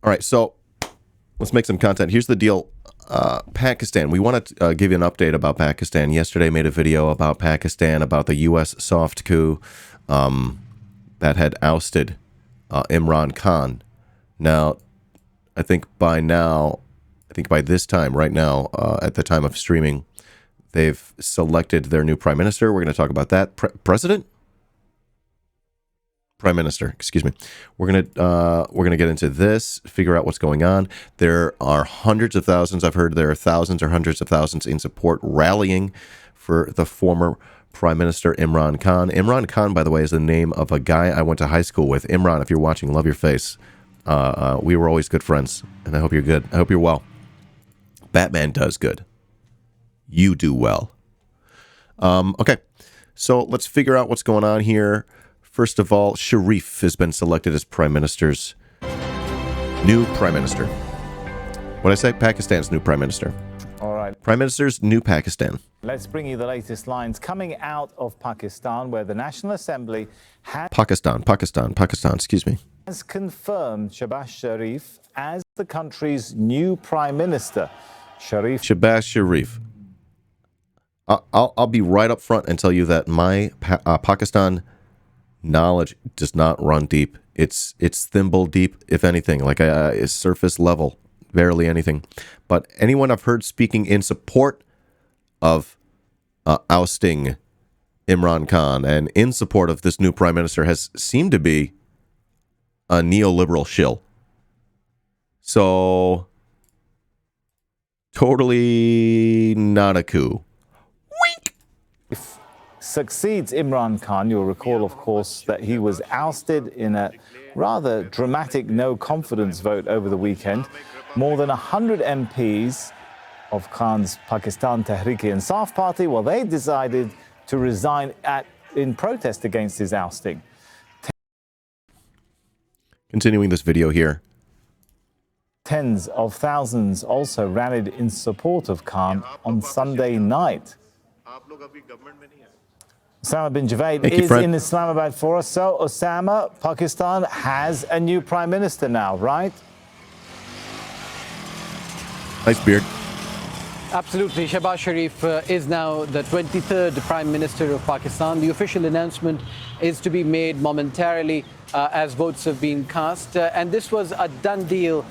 All right, so let's make some content. Here's the deal. Pakistan. We want to give you an update about Pakistan. Yesterday made a video about Pakistan, about the U.S. soft coup that had ousted Imran Khan. Now, I think by this time, right now, at the time of streaming, they've selected their new prime minister. We're going to talk about that. Prime Minister, excuse me. We're gonna get into this, figure out what's going on. There are hundreds of thousands. I've heard there are thousands or hundreds of thousands in support rallying for the former Prime Minister Imran Khan. Imran Khan, by the way, is the name of a guy I went to high school with. Imran, if you're watching, love your face. We were always good friends, and I hope you're good. I hope you're well. Batman does good. You do well. Okay, so let's figure out what's going on here. First of all, Sharif has been selected as Prime Minister's new Prime Minister. What did I say? Pakistan's new Prime Minister. All right. Prime Minister's new Pakistan. Let's bring you the latest lines coming out of Pakistan, where the National Assembly Pakistan, excuse me. has confirmed Shehbaz Sharif as the country's new Prime Minister. Shehbaz Sharif. I'll be right up front and tell you that my Pakistan knowledge does not run deep. It's thimble deep, if anything, like it's surface level, barely anything. But anyone I've heard speaking in support of ousting Imran Khan and in support of this new prime minister has seemed to be a neoliberal shill. So totally not a coup. Succeeds Imran Khan. You'll recall, of course, that he was ousted in a rather dramatic no-confidence vote over the weekend. More than 100 MPs of Khan's Pakistan Tehreek-e-Insaf party, well, they decided to resign in protest against his ousting. Continuing this video here. Tens of thousands also rallied in support of Khan on Sunday night. Osama bin Javed is in Islamabad for us. So, Osama, Pakistan has a new prime minister now, right? Nice beard. Absolutely. Shehbaz Sharif is now the 23rd Prime Minister of Pakistan. The official announcement is to be made momentarily as votes have been cast. And this was a done deal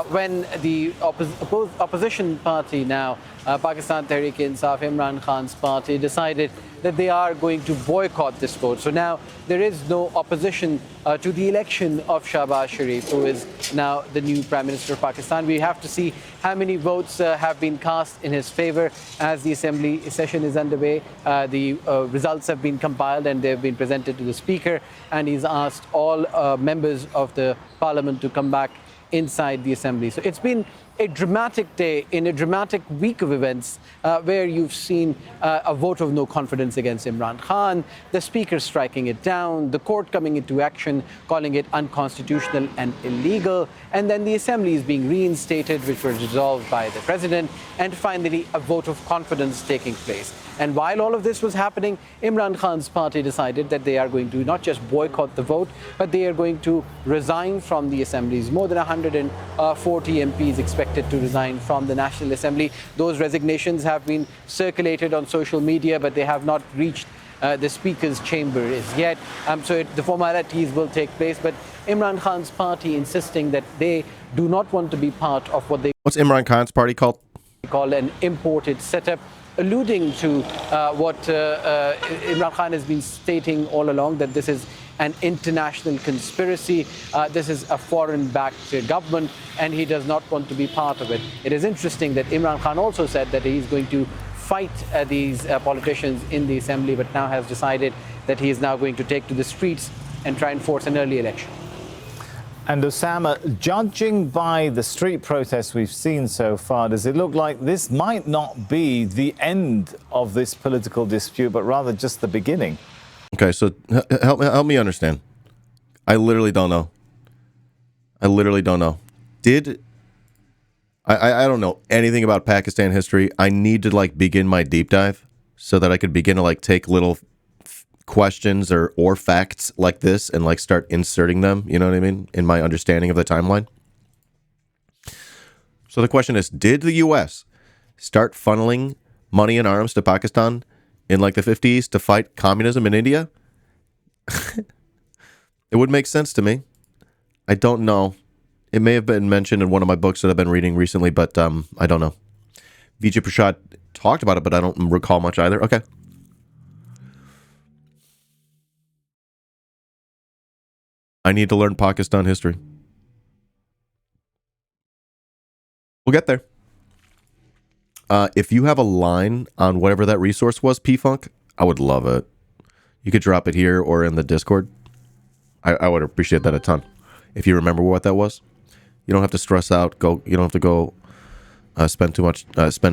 when the opposition party now, Pakistan Tehreek-e-Insaf, Imran Khan's party, decided that they are going to boycott this vote. So now there is no opposition to the election of Shehbaz Sharif, who is now the new Prime Minister of Pakistan. We have to see how many votes have been cast in his favor as the assembly session is underway. The results have been compiled and they've been presented to the Speaker, and he's asked all members of the Parliament to come back inside the assembly. So it's been a dramatic day in a dramatic week of events where you've seen a vote of no confidence against Imran Khan, the Speaker striking it down, the court coming into action, calling it unconstitutional and illegal, and then the assembly is being reinstated, which was dissolved by the President, and finally a vote of confidence taking place. And while all of this was happening, Imran Khan's party decided that they are going to not just boycott the vote, but they are going to resign from the assemblies. More than 140 MPs expected to resign from the National Assembly. Those resignations have been circulated on social media, but they have not reached the Speaker's chamber as yet. So the formalities will take place. But Imran Khan's party insisting that they do not want to be part of what they... What's Imran Khan's party called? ...call an imported setup, alluding to what Imran Khan has been stating all along, that this is an international conspiracy. This is a foreign-backed government, and he does not want to be part of it. It is interesting that Imran Khan also said that he's going to fight these politicians in the assembly, but now has decided that he is now going to take to the streets and try and force an early election. And Osama, judging by the street protests we've seen so far, does it look like this might not be the end of this political dispute, but rather just the beginning? Okay, so help me understand. I literally don't know. I don't know anything about Pakistan history. I need to begin my deep dive so that I could begin to take little questions or facts like this and start inserting them, you know what I mean, in my understanding of the timeline. So the question is, did the U.S. start funneling money and arms to Pakistan in like the 50s to fight communism in India? It would make sense to me. I don't know. It may have been mentioned in one of my books that I've been reading recently, but I don't know. Vijay Prashad talked about it, but I don't recall much either. Okay. I need to learn Pakistan history. We'll get there. If you have a line on whatever that resource was, P-Funk, I would love it. You could drop it here or in the Discord. I would appreciate that a ton. If you remember what that was, you don't have to stress out. You don't have to go spend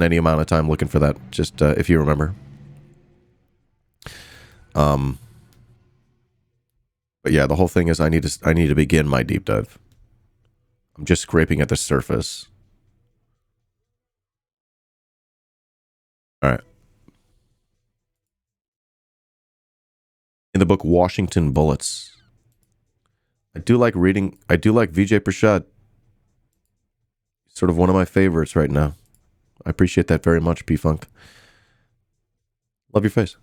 any amount of time looking for that. Just if you remember. But yeah, the whole thing is I need to begin my deep dive. I'm just scraping at the surface. All right. In the book Washington Bullets. I do like Vijay Prashad. Sort of one of my favorites right now. I appreciate that very much, P-Funk. Love your face.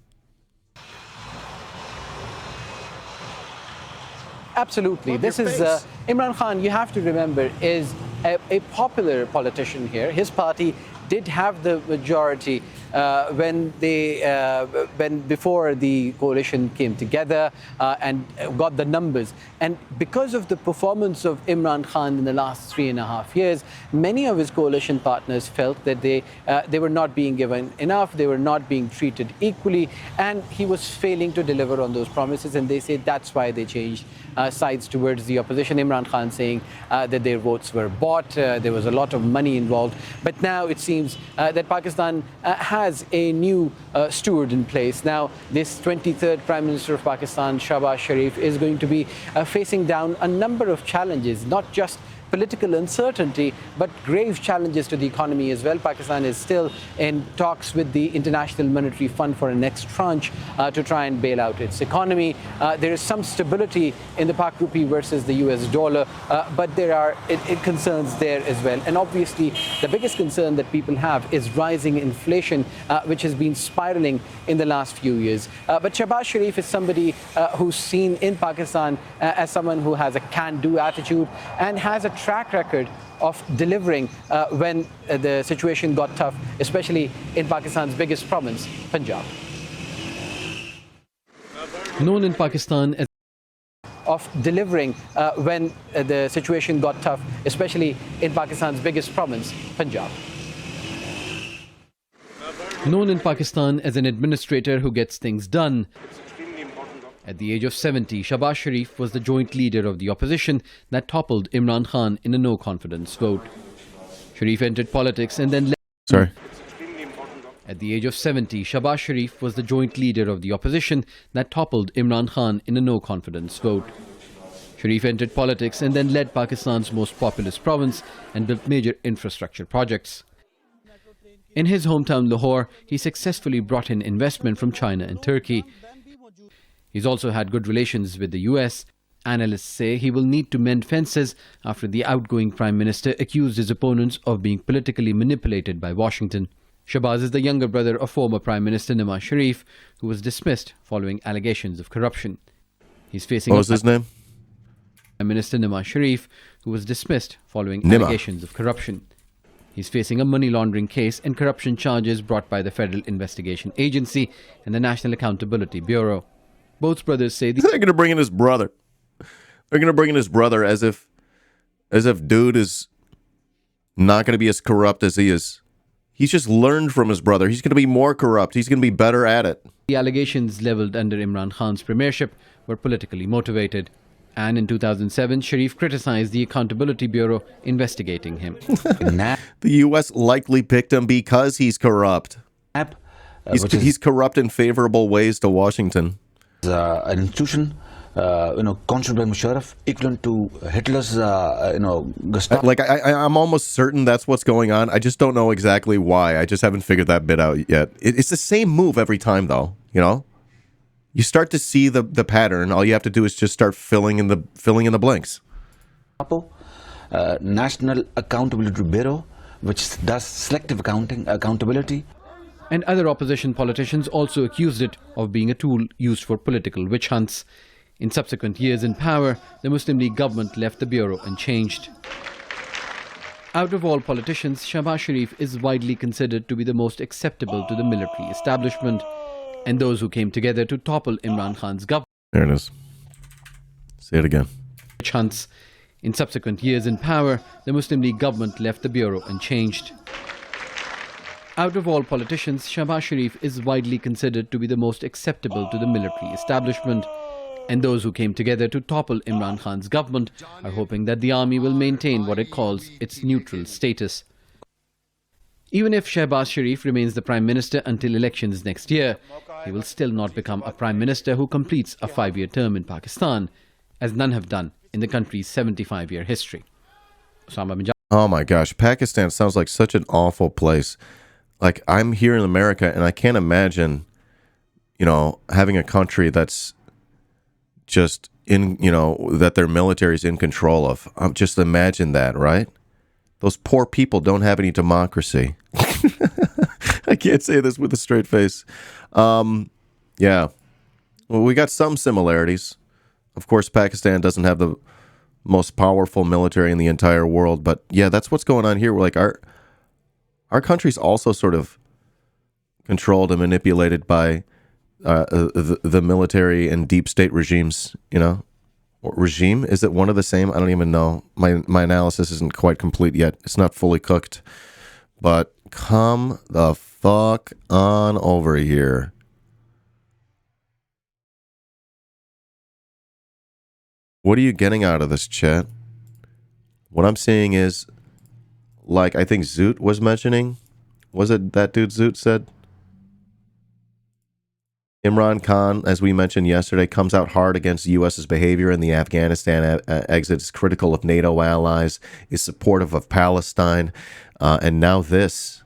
Absolutely. This is Imran Khan, you have to remember, is a popular politician here. His party did have the majority when before the coalition came together and got the numbers. And because of the performance of Imran Khan in the last 3.5 years, many of his coalition partners felt that they were not being given enough, they were not being treated equally, and he was failing to deliver on those promises. And they say that's why they changed sides towards the opposition. Imran Khan saying that their votes were bought, there was a lot of money involved. But now it seems that Pakistan has a new steward in place. Now, this 23rd Prime Minister of Pakistan, Shahbaz Sharif, is going to be facing down a number of challenges, not just political uncertainty, but grave challenges to the economy as well. Pakistan is still in talks with the International Monetary Fund for a next tranche to try and bail out its economy. There is some stability in the Pak rupee versus the US dollar, but there are concerns there as well. And obviously, the biggest concern that people have is rising inflation, which has been spiraling in the last few years. But Shahbaz Sharif is somebody who's seen in Pakistan as someone who has a can-do attitude and has a track record of delivering when the situation got tough, especially in Pakistan's biggest province, Punjab. Known in Pakistan as of delivering when the situation got tough, especially in Pakistan's biggest province, Punjab. Known in Pakistan as an administrator who gets things done. At the age of 70, Shahbaz Sharif was the joint leader of the opposition that toppled Imran Khan in a no-confidence vote. Sharif entered politics and then led... At the age of 70, Shahbaz Sharif was the joint leader of the opposition that toppled Imran Khan in a no-confidence vote. Sharif entered politics and then led Pakistan's most populous province and built major infrastructure projects. In his hometown Lahore, he successfully brought in investment from China and Turkey. He's also had good relations with the US. Analysts say he will need to mend fences after the outgoing Prime Minister accused his opponents of being politically manipulated by Washington. Shahbaz is the younger brother of former Prime Minister Nawaz Sharif, who was dismissed following allegations of corruption. He's facing... What was his name? Prime Minister Nawaz Sharif, who was dismissed following allegations of corruption. He's facing a money laundering case and corruption charges brought by the Federal Investigation Agency and the National Accountability Bureau. Both brothers say they're going to bring in his brother. They're going to bring in his brother as if dude is not going to be as corrupt as he is. He's just learned from his brother. He's going to be more corrupt. He's going to be better at it. The allegations leveled under Imran Khan's premiership were politically motivated. And in 2007, Sharif criticized the Accountability Bureau investigating him. The U.S. likely picked him because he's corrupt. He's corrupt in favorable ways to Washington. An institution, controlled by Musharraf, equivalent to Hitler's, Gestapo. Like, I'm almost certain that's what's going on. I just don't know exactly why. I just haven't figured that bit out yet. It's the same move every time, though. You start to see the pattern. All you have to do is just start filling in the blanks. National Accountability Bureau, which does selective accountability. And other opposition politicians also accused it of being a tool used for political witch hunts. In subsequent years in power, the Muslim League government left the bureau unchanged. Out of all politicians, Shahbaz Sharif is widely considered to be the most acceptable to the military establishment and those who came together to topple Imran Khan's government. There it is. Say it again. Witch hunts. In subsequent years in power, the Muslim League government left the bureau unchanged. Out of all politicians, Shahbaz Sharif is widely considered to be the most acceptable to the military establishment, and those who came together to topple Imran Khan's government are hoping that the army will maintain what it calls its neutral status. Even if Shahbaz Sharif remains the Prime Minister until elections next year, he will still not become a Prime Minister who completes a 5-year term in Pakistan, as none have done in the country's 75-year history. Oh my gosh, Pakistan sounds like such an awful place. Like, I'm here in America and I can't imagine, having a country that's just in, that their military is in control of. Just imagine that, right? Those poor people don't have any democracy. I can't say this with a straight face. Yeah. Well, we got some similarities. Of course, Pakistan doesn't have the most powerful military in the entire world, but yeah, that's what's going on here. We're like, our country's also sort of controlled and manipulated by the military and deep state regimes, Regime? Is it one of the same? I don't even know. My analysis isn't quite complete yet. It's not fully cooked. But come the fuck on over here. What are you getting out of this, chat? What I'm seeing is, like I think Zoot was mentioning, was it that dude Zoot said? Imran Khan, as we mentioned yesterday, comes out hard against the U.S.'s behavior in the Afghanistan exit, is critical of NATO allies, is supportive of Palestine, and now this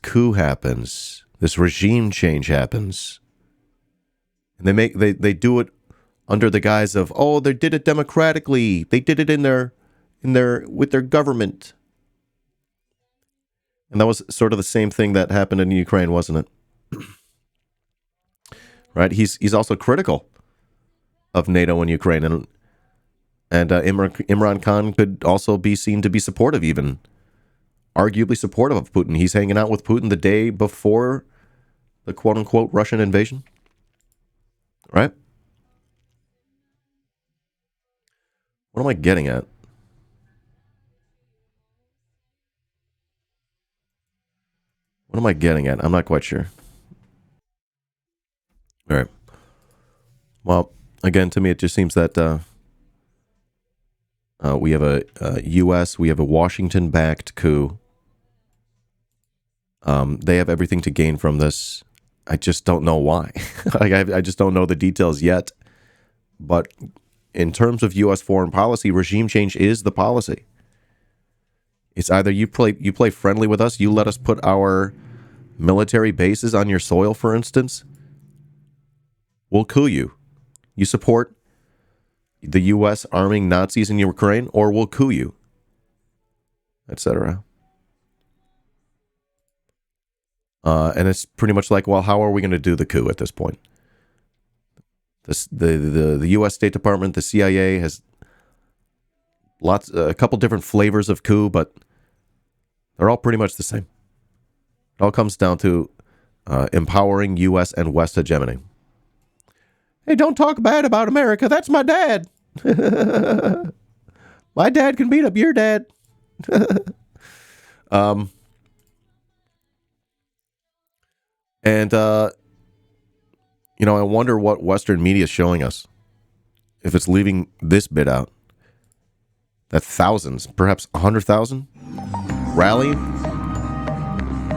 coup happens, this regime change happens, and they do it under the guise of, oh, they did it democratically, they did it with their government, and that was sort of the same thing that happened in Ukraine, wasn't it? Right, he's also critical of NATO and Ukraine, and Imran Khan could also be seen to be supportive, even arguably supportive of Putin. He's hanging out with Putin the day before the quote-unquote Russian invasion, right? What am I getting at? What am I getting at? I'm not quite sure. All right. Well, again, to me, it just seems that we have a U.S., we have a Washington-backed coup. They have everything to gain from this. I just don't know why. I just don't know the details yet. But in terms of U.S. foreign policy, regime change is the policy. It's either you play friendly with us, you let us put our military bases on your soil, for instance, we'll coup you. You support the U.S. arming Nazis in Ukraine, or we'll coup you, etc. And it's pretty much like, well, how are we going to do the coup at this point? The U.S. State Department, the CIA has a couple different flavors of coup, but they're all pretty much the same. It all comes down to empowering U.S. and West hegemony. Hey, don't talk bad about America. That's my dad. My dad can beat up your dad. I wonder what Western media is showing us. If it's leaving this bit out. That thousands, perhaps 100,000, rallying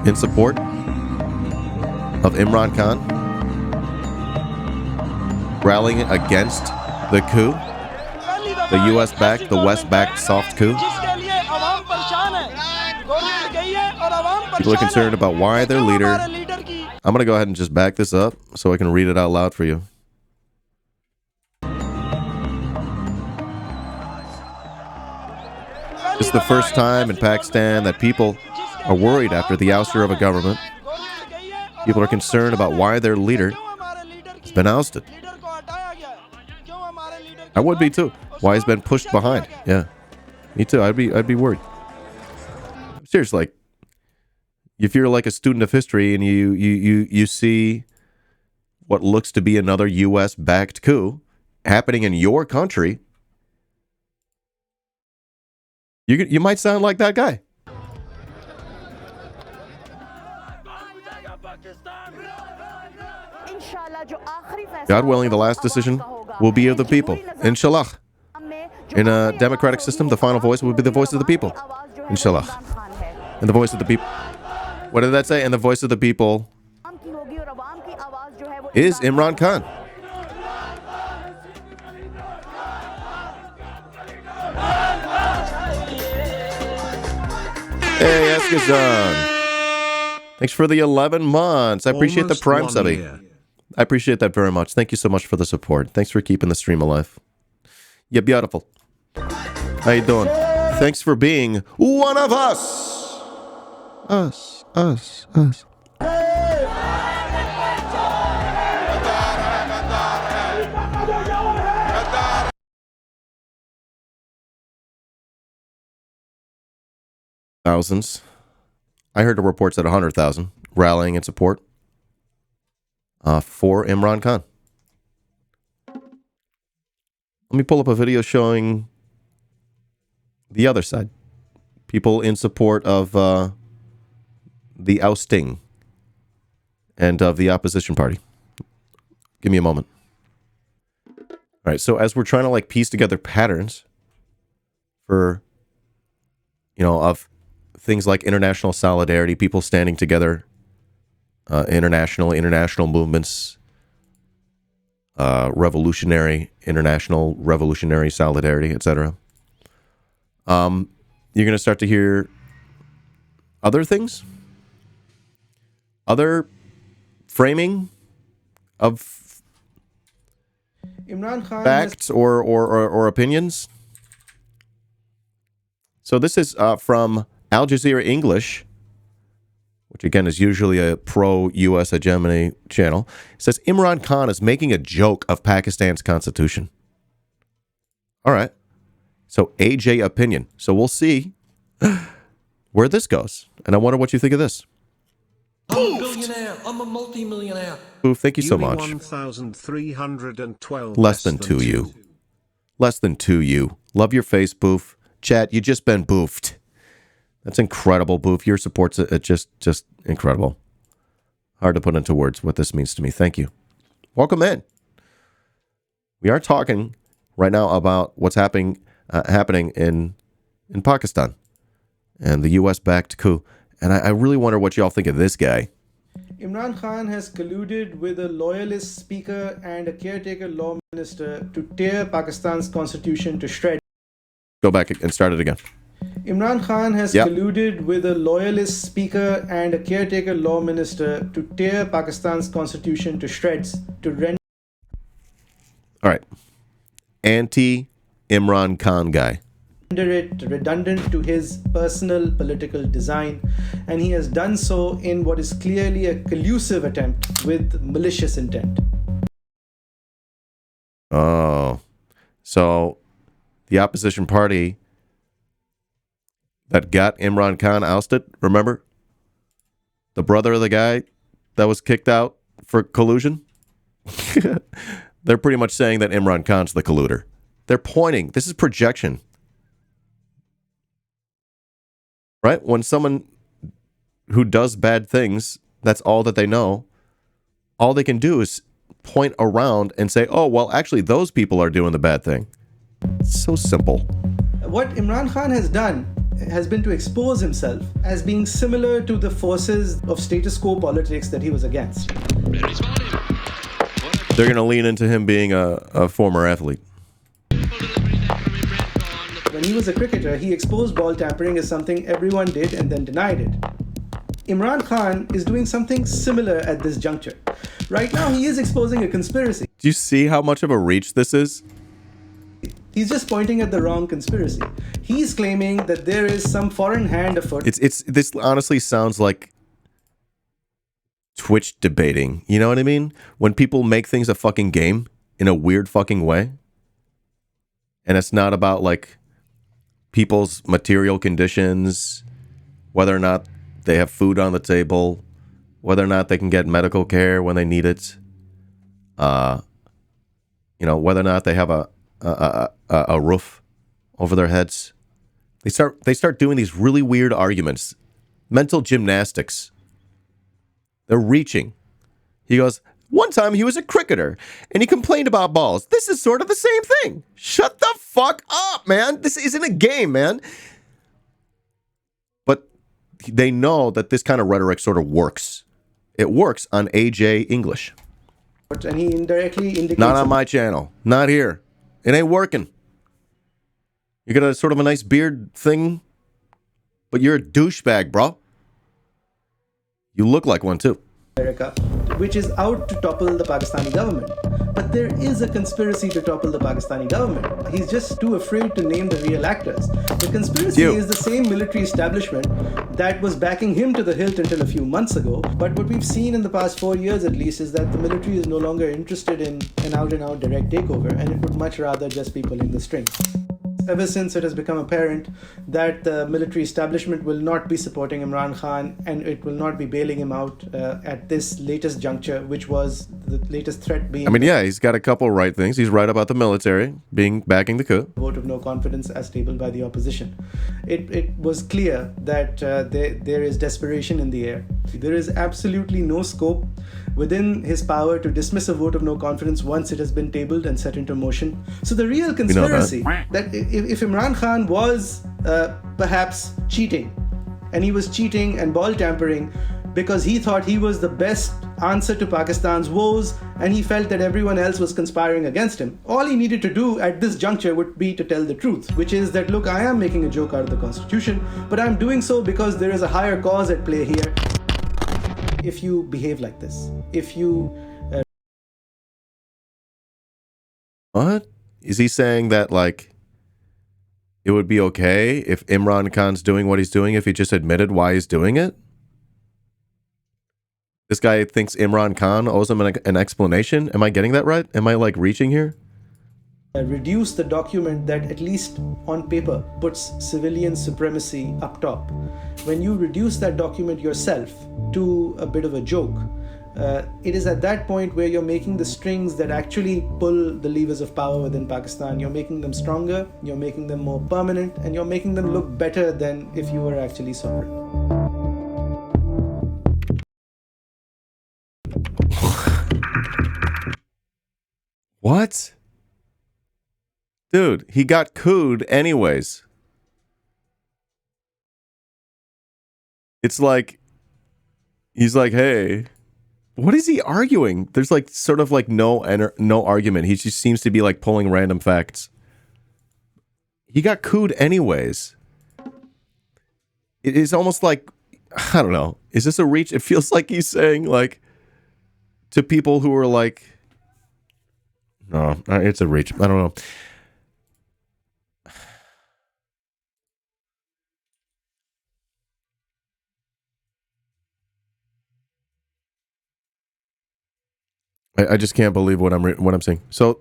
in support of Imran Khan. Rallying against the coup, the U.S.-backed, the West-backed soft coup. People are concerned about why their leader... I'm going to go ahead and just back this up so I can read it out loud for you. This is the first time in Pakistan that people are worried after the ouster of a government. People are concerned about why their leader has been ousted. I would be too. Why he's been pushed behind. Yeah, me too. I'd be worried. Seriously, like, if you're like a student of history and you see what looks to be another U.S.-backed coup happening in your country, you might sound like that guy. God willing, the last decision will be of the people. Inshallah. In a democratic system, the final voice will be the voice of the people. Inshallah. And the voice of the people. What did that say? And the voice of the people is Imran Khan. Hey, Eskazan. Thanks for the 11 months. I appreciate the Prime subby. I appreciate that very much. Thank you so much for the support. Thanks for keeping the stream alive. You're beautiful. How you doing? Thanks for being one of us. Us. Thousands. I heard the reports at 100,000 rallying in support for Imran Khan. Let me pull up a video showing the other side. People in support of the ousting and of the opposition party. Give me a moment. All right, so as we're trying to like piece together patterns for, of things like international solidarity, people standing together, international movements, international revolutionary solidarity, etc. You're going to start to hear other things, other framing of Imran Khan facts or opinions. So this is from Al Jazeera English, which again is usually a pro-U.S. hegemony channel. It says Imran Khan is making a joke of Pakistan's constitution. All right. So AJ opinion. So we'll see where this goes. And I wonder what you think of this. I'm a billionaire. I'm a multi-millionaire. Boof, thank you so much. 1,312. Less than 2U. Less than 2U. Love your face, Boof. Chat, you just been boofed. That's incredible, Boof. Your support's just incredible. Hard to put into words what this means to me. Thank you. Welcome in. We are talking right now about what's happening in Pakistan and the U.S.-backed coup. And I really wonder what y'all think of this guy. Imran Khan has colluded with a loyalist speaker and a caretaker law minister to tear Pakistan's constitution to shreds. Go back and start it again. Imran Khan has colluded with a loyalist speaker and a caretaker law minister to tear Pakistan's constitution to shreds to render. All right. Anti-Imran Khan guy. It redundant to his personal political design, and he has done so in what is clearly a collusive attempt with malicious intent. Oh, so the opposition party that got Imran Khan ousted, remember? The brother of the guy that was kicked out for collusion? They're pretty much saying that Imran Khan's the colluder. They're pointing. This is projection. Right? When someone who does bad things, that's all that they know, all they can do is point around and say, oh, well, actually, those people are doing the bad thing. It's so simple. What Imran Khan has done has been to expose himself as being similar to the forces of status quo politics that he was against. They're going to lean into him being a former athlete. When he was a cricketer, he exposed ball tampering as something everyone did and then denied it. Imran Khan is doing something similar at this juncture. Right now, he is exposing a conspiracy. Do you see how much of a reach this is? He's just pointing at the wrong conspiracy. He's claiming that there is some foreign hand afoot. This honestly sounds like Twitch debating. You know what I mean? When people make things a fucking game in a weird fucking way. And it's not about like people's material conditions, whether or not they have food on the table, whether or not they can get medical care when they need it. You know, whether or not they have a roof over their heads. They start doing these really weird arguments, mental gymnastics. They're reaching. He goes, one time he was a cricketer and he complained about balls. This is sort of the same thing. Shut the fuck up, man. This isn't a game, man. But they know that this kind of rhetoric sort of works. It works on AJ English. And he indirectly indicates... Not on my channel. Not here. It ain't working. You got a sort of a nice beard thing, but you're a douchebag, bro. You look like one, too. America, which is out to topple the Pakistani government. But there is a conspiracy to topple the Pakistani government. He's just too afraid to name the real actors. The conspiracy is the same military establishment that was backing him to the hilt until a few months ago. But what we've seen in the past 4 years at least is that the military is no longer interested in an out-and-out direct takeover, and it would much rather just be pulling the strings. Ever since it has become apparent that the military establishment will not be supporting Imran Khan and it will not be bailing him out at this latest juncture, which was the latest threat being... I mean, yeah, he's got a couple right things. He's right about the military backing the coup. Vote of no confidence as tabled by the opposition. It was clear that there is desperation in the air. There is absolutely no scope within his power to dismiss a vote of no confidence once it has been tabled and set into motion. So the real conspiracy that if Imran Khan was perhaps cheating, and he was cheating and ball tampering because he thought he was the best answer to Pakistan's woes and he felt that everyone else was conspiring against him, all he needed to do at this juncture would be to tell the truth, which is that, look, I am making a joke out of the Constitution, but I'm doing so because there is a higher cause at play here. If you behave like this, if you... What? Is he saying that, like, it would be okay if Imran Khan's doing what he's doing if he just admitted why he's doing it? This guy thinks Imran Khan owes him an explanation? Am I getting that right? Am I, like, reaching here? Reduce the document that, at least on paper, puts civilian supremacy up top. When you reduce that document yourself to a bit of a joke, it is at that point where you're making the strings that actually pull the levers of power within Pakistan. You're making them stronger, you're making them more permanent, and you're making them look better than if you were actually sovereign. What? Dude, he got cooed anyways. It's like, he's like, hey, what is he arguing? There's like sort of like no argument. He just seems to be like pulling random facts. He got cooed anyways. It is almost like, I don't know. Is this a reach? It feels like he's saying like to people who are like, no, it's a reach. I don't know. I just can't believe what I'm seeing. So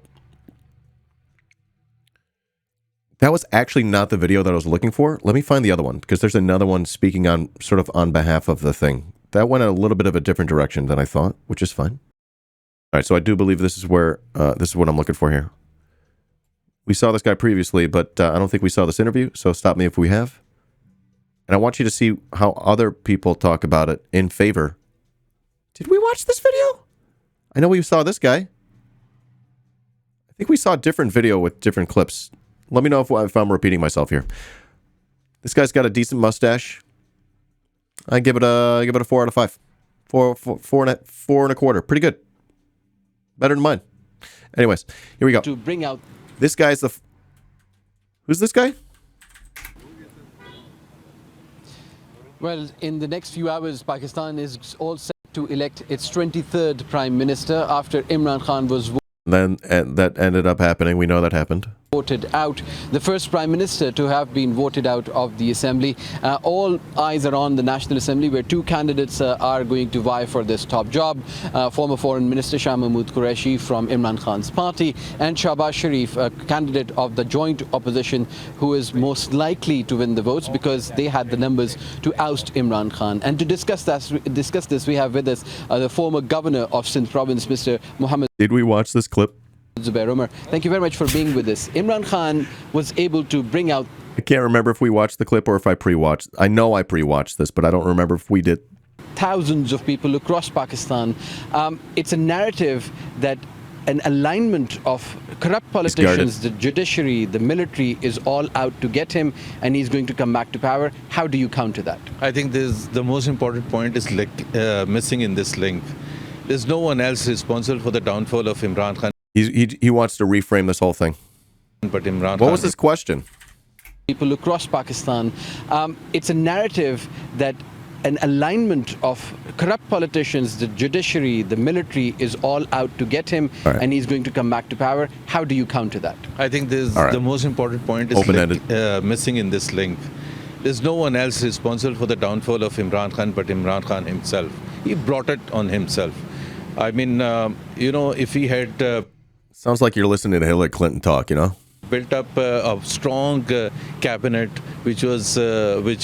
that was actually not the video that I was looking for. Let me find the other one because there's another one speaking on sort of on behalf of the thing. That went a little bit of a different direction than I thought, which is fine. All right, so I do believe this is where this is what I'm looking for here. We saw this guy previously, but I don't think we saw this interview. So stop me if we have. And I want you to see how other people talk about it in favor. Did we watch this video? I know we saw this guy. I think we saw a different video with different clips. Let me know if I'm repeating myself here. This guy's got a decent mustache. I give it a 4 out of 5. 4 and a quarter. Pretty good. Better than mine. Anyways, here we go. To bring out this guy's the. Who's this guy? Well, in the next few hours, Pakistan is all set to elect its 23rd Prime Minister after Imran Khan was... Then that ended up happening. We know that happened. voted out, the first Prime Minister to have been voted out of the Assembly. All eyes are on the National Assembly, where two candidates are going to vie for this top job. Former Foreign Minister Shah Mahmood Qureshi from Imran Khan's party, and Shahbaz Sharif, a candidate of the joint opposition, who is most likely to win the votes because they had the numbers to oust Imran Khan. And to discuss this, we have with us the former governor of Sindh province, Mr. Mohammed. Did we watch this clip? Zubair Umar, thank you very much for being with us. Imran Khan was able to bring out... I can't remember if we watched the clip or if I pre-watched. I know I pre-watched this, but I don't remember if we did. Thousands of people across Pakistan. It's a narrative that an alignment of corrupt politicians, the judiciary, the military is all out to get him, and he's going to come back to power. How do you counter that? I think the most important point is missing in this link. There's no one else responsible for the downfall of Imran Khan. He wants to reframe this whole thing. But Imran What was his question? People across Pakistan. It's a narrative that an alignment of corrupt politicians, the judiciary, the military is all out to get him, and he's going to come back to power. How do you counter that? I think the most important point is missing in this link. There's no one else responsible for the downfall of Imran Khan but Imran Khan himself. He brought it on himself. I mean, if he had... Sounds like you're listening to Hillary Clinton talk, built up a strong cabinet which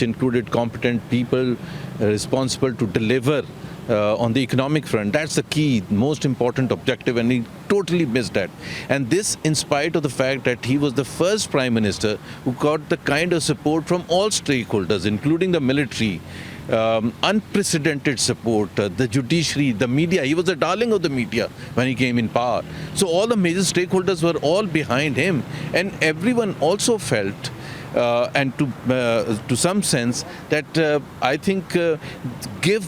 included competent people responsible to deliver on the economic front. That's the key, most important objective, and he totally missed that. And this in spite of the fact that he was the first Prime Minister who got the kind of support from all stakeholders, including the military, unprecedented support, the judiciary, the media. He was the darling of the media when he came in power. So all the major stakeholders were all behind him, and everyone also felt and to some sense that I think give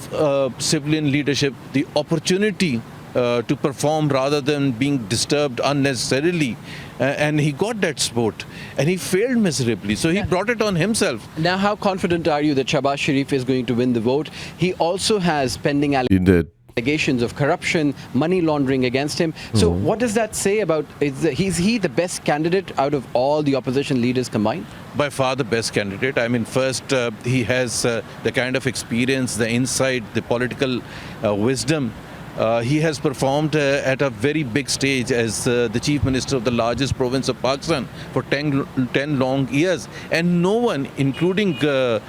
civilian leadership the opportunity to perform rather than being disturbed unnecessarily. And he got that support, and he failed miserably. So he brought it on himself. Now, how confident are you that Shahbaz Sharif is going to win the vote? He also has pending allegations of corruption, money laundering against him. So what does that say about, is he the best candidate out of all the opposition leaders combined? By far the best candidate. I mean, first, he has the kind of experience, the insight, the political wisdom. He has performed at a very big stage as the Chief Minister of the largest province of Pakistan for 10 long years. And no one, including the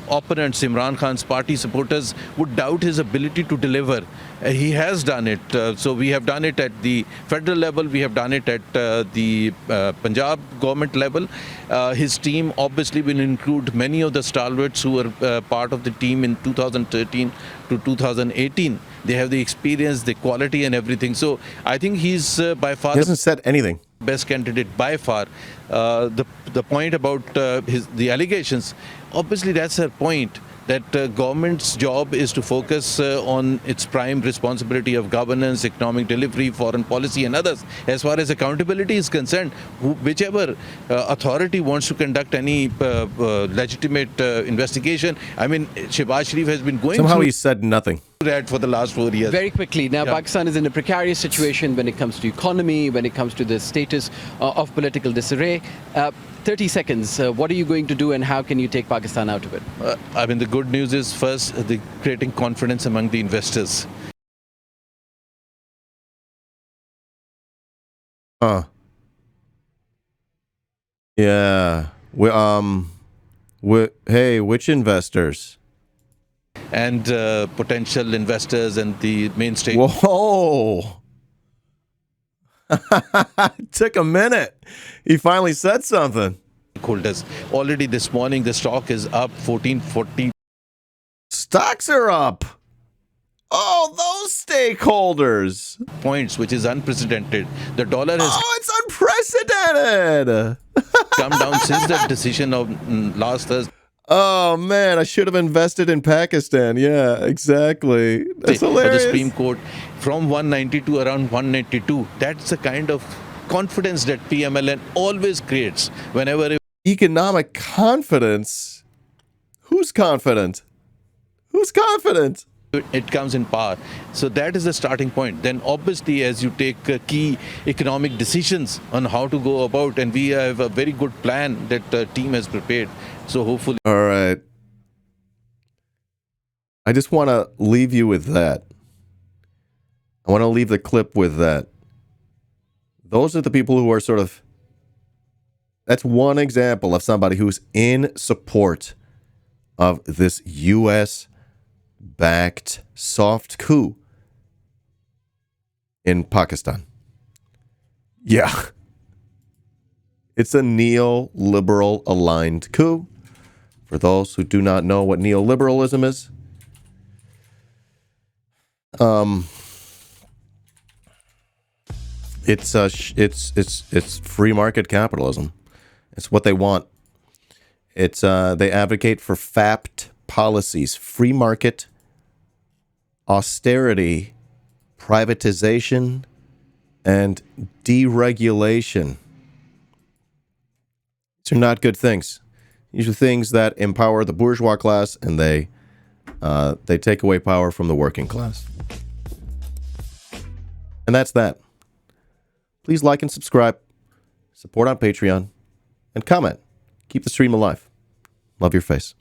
opponents, Imran Khan's party supporters, would doubt his ability to deliver. He has done it. So we have done it at the federal level. We have done it at the Punjab government level. His team obviously will include many of the stalwarts who were part of the team in 2013 to 2018. They have the experience, the quality and everything. So I think he's by far... He hasn't said anything. Best candidate by far. The point about the allegations, obviously that's her point, that government's job is to focus on its prime responsibility of governance, economic delivery, foreign policy and others. As far as accountability is concerned, whichever authority wants to conduct any legitimate investigation, I mean, Shahbaz Sharif has been going Somehow through he said nothing. that for the last 4 years. Very quickly, now Pakistan is in a precarious situation when it comes to economy, when it comes to the status of political disarray. 30 seconds, what are you going to do and how can you take Pakistan out of it? I mean, the good news is first, creating confidence among the investors. Yeah. Hey, which investors? And potential investors and the main stake. Whoa. It took a minute. He finally said something. Holders. Already this morning, the stock is up 1440. Stocks are up. Oh, those stakeholders. Points, which is unprecedented. The dollar has it's unprecedented. come down since that decision of last Thursday. Oh, man, I should have invested in Pakistan. Yeah, exactly. That's hilarious. The Supreme Court from 190 to around 192. That's the kind of confidence that PMLN always creates whenever... Economic confidence? Who's confident? Who's confident? it comes in power. So that is the starting point. Then obviously, as you take key economic decisions on how to go about, and we have a very good plan that the team has prepared. So hopefully. All right. I just want to leave you with that. I want to leave the clip with that. Those are the people who are sort of, that's one example of somebody who's in support of this U.S.-backed soft coup in Pakistan. Yeah. It's a neoliberal aligned coup. For those who do not know what neoliberalism is, it's free market capitalism. It's what they want. It's they advocate for FAPT policies, free market, austerity, privatization, and deregulation. These are not good things. These are things that empower the bourgeois class, and they take away power from the working class. And that's that. Please like and subscribe, support on Patreon, and comment. Keep the stream alive. Love your face.